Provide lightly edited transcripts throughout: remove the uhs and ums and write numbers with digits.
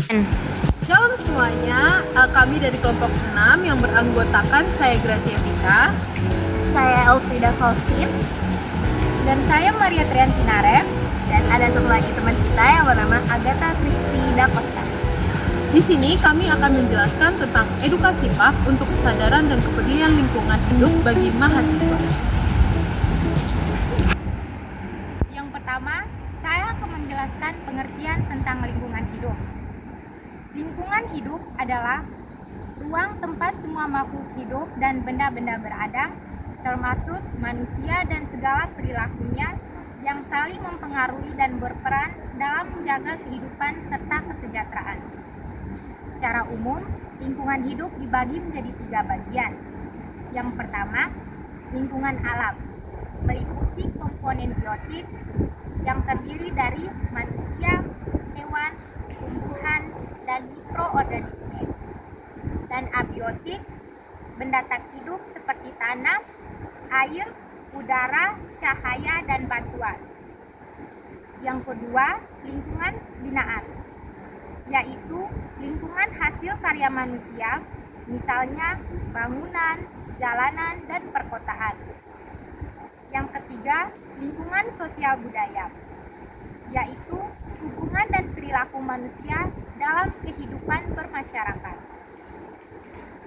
Shalom semuanya, kami dari kelompok 6 yang beranggotakan saya Gracia Vika, Saya Elfrida Faustin, dan saya Maria Trianti Naref. dan ada satu lagi teman kita yang bernama Agatha Christy Da Costa. Di sini kami akan menjelaskan tentang edukasi PAK untuk kesadaran dan kepedulian lingkungan hidup bagi mahasiswa. Yang pertama, saya akan menjelaskan pengertian tentang lingkungan hidup. Lingkungan hidup adalah ruang tempat semua makhluk hidup dan benda-benda berada, termasuk manusia dan segala perilakunya yang saling mempengaruhi dan berperan dalam menjaga kehidupan serta kesejahteraan. Secara umum, lingkungan hidup dibagi menjadi 3 bagian. Yang pertama, lingkungan alam, meliputi komponen biotik yang terdiri dari manusia, hewan, tumbuhan, dan mikroorganisme. Dan abiotik, benda tak hidup seperti tanah, air, udara, cahaya, dan batuan. Yang kedua, lingkungan binaan, yaitu lingkungan hasil karya manusia, misalnya bangunan, jalanan, dan perkotaan. Yang ketiga, lingkungan sosial budaya, yaitu hubungan dan perilaku manusia dalam kehidupan bermasyarakat.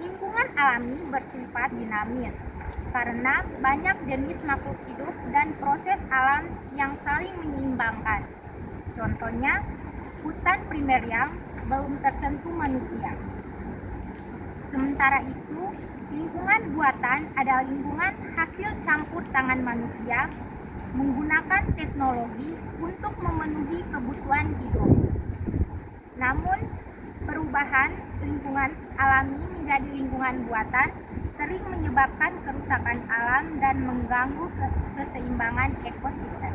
Lingkungan alami bersifat dinamis karena banyak jenis makhluk hidup dan proses alam yang saling menyeimbangkan. Contohnya, hutan primer yang belum tersentuh manusia. Sementara itu, lingkungan buatan adalah lingkungan hasil campur tangan manusia menggunakan teknologi untuk memenuhi kebutuhan hidup. Namun, perubahan lingkungan alami menjadi lingkungan buatan sering menyebabkan kerusakan alam dan mengganggu keseimbangan ekosistem.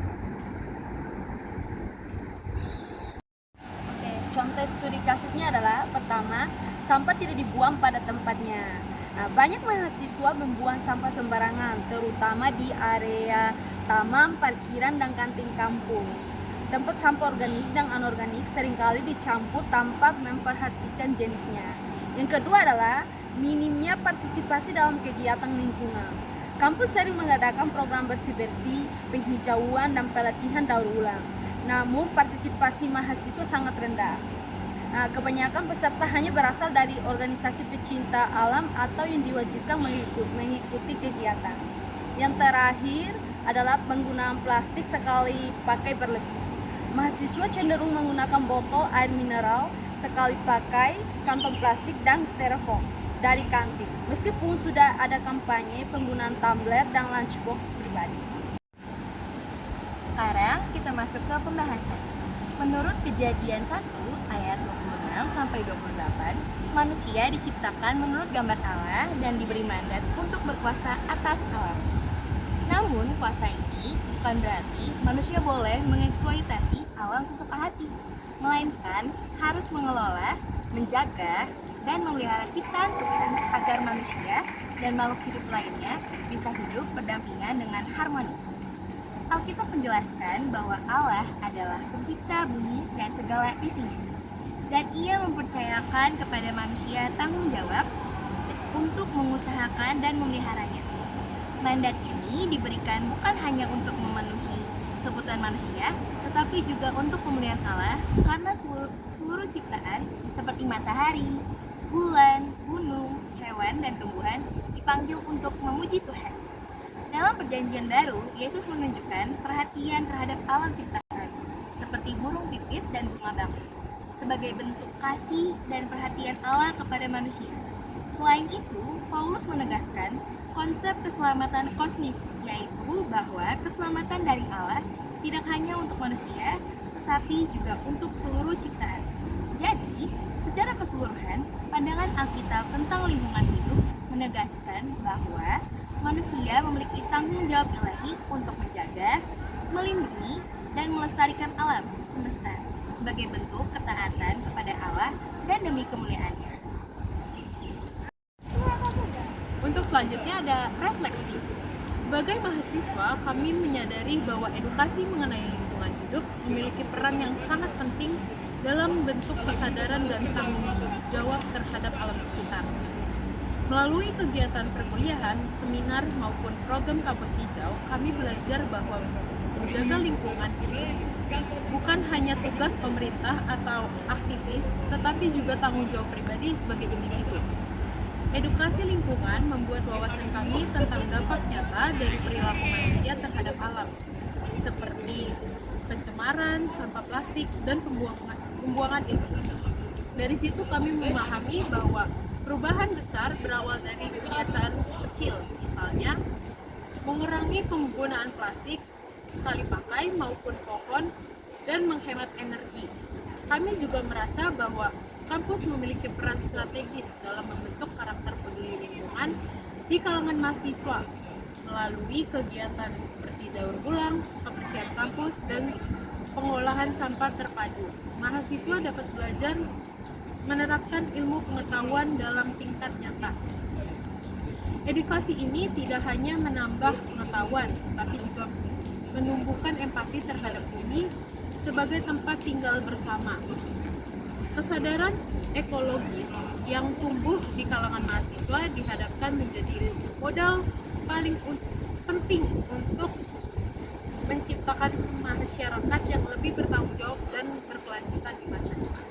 Contoh studi kasusnya adalah pertama, sampah tidak dibuang pada tempatnya. Banyak mahasiswa membuang sampah sembarangan, terutama di area taman, parkiran, dan kantin kampus. Tempat sampah organik dan anorganik seringkali dicampur tanpa memperhatikan jenisnya. Yang kedua adalah minimnya partisipasi dalam kegiatan lingkungan. Kampus sering mengadakan program bersih-bersih, penghijauan, dan pelatihan daur ulang. Namun partisipasi mahasiswa sangat rendah. Kebanyakan peserta hanya berasal dari organisasi pecinta alam atau yang diwajibkan mengikuti kegiatan. Yang terakhir adalah penggunaan plastik sekali pakai berlebih. Mahasiswa cenderung menggunakan botol air mineral sekali pakai, kantong plastik, dan styrofoam dari kantin, meskipun sudah ada kampanye penggunaan tumbler dan lunchbox pribadi. Sekarang kita masuk ke pembahasan. Menurut Kejadian 1 ayat 26 sampai 28, manusia diciptakan menurut gambar Allah dan diberi mandat untuk berkuasa atas alam. Namun kuasa ini bukan berarti manusia boleh mengeksploitasi alam sesuka hati, melainkan harus mengelola, menjaga, dan memelihara ciptaan Tuhan agar manusia dan makhluk hidup lainnya bisa hidup berdampingan dengan harmonis. Alkitab menjelaskan bahwa Allah adalah pencipta bumi dan segala isinya, dan Ia mempercayakan kepada manusia tanggung jawab untuk mengusahakan dan memeliharanya. Mandat ini diberikan bukan hanya untuk memenuhi kebutuhan manusia, tetapi juga untuk kemuliaan Allah, karena seluruh ciptaan seperti matahari, bulan, gunung, hewan, dan tumbuhan dipanggil untuk memuji Tuhan. Dalam Perjanjian Baru, Yesus menunjukkan perhatian terhadap alam ciptaan, seperti burung pipit dan bunga bakung, sebagai bentuk kasih dan perhatian Allah kepada manusia. Selain itu, Paulus menegaskan konsep keselamatan kosmis, yaitu bahwa keselamatan dari Allah tidak hanya untuk manusia, tetapi juga untuk seluruh ciptaan. Jadi, secara keseluruhan, pandangan Alkitab tentang lingkungan hidup menegaskan bahwa manusia memiliki tanggung jawab ilahi untuk menjaga, melindungi, dan melestarikan alam semesta sebagai bentuk ketaatan kepada Allah dan demi kemuliaannya. Untuk selanjutnya ada refleksi. Sebagai mahasiswa, kami menyadari bahwa edukasi mengenai lingkungan hidup memiliki peran yang sangat penting dalam bentuk kesadaran dan tanggung jawab terhadap alam sekitar. Melalui kegiatan perkuliahan, seminar maupun program kampus hijau, kami belajar bahwa menjaga lingkungan ini bukan hanya tugas pemerintah atau aktivis, tetapi juga tanggung jawab pribadi sebagai individu. Edukasi lingkungan membuat wawasan kami tentang dampak nyata dari perilaku manusia terhadap alam, seperti pencemaran, sampah plastik, dan pembuangan itu. Dari situ kami memahami bahwa perubahan besar berawal dari kebiasaan kecil, misalnya mengurangi penggunaan plastik sekali pakai maupun pohon dan menghemat energi. Kami juga merasa bahwa kampus memiliki peran strategis dalam membentuk karakter peduli lingkungan di kalangan mahasiswa melalui kegiatan seperti daur ulang, kebersihan kampus, dan pengolahan sampah terpadu. Mahasiswa dapat belajar menerapkan ilmu pengetahuan dalam tingkat nyata. Edukasi ini tidak hanya menambah pengetahuan, tapi juga menumbuhkan empati terhadap bumi sebagai tempat tinggal bersama. Kesadaran ekologis yang tumbuh di kalangan mahasiswa dihadapkan menjadi modal paling penting untuk menciptakan masyarakat yang lebih bertanggung jawab dan berkelanjutan di masa depan.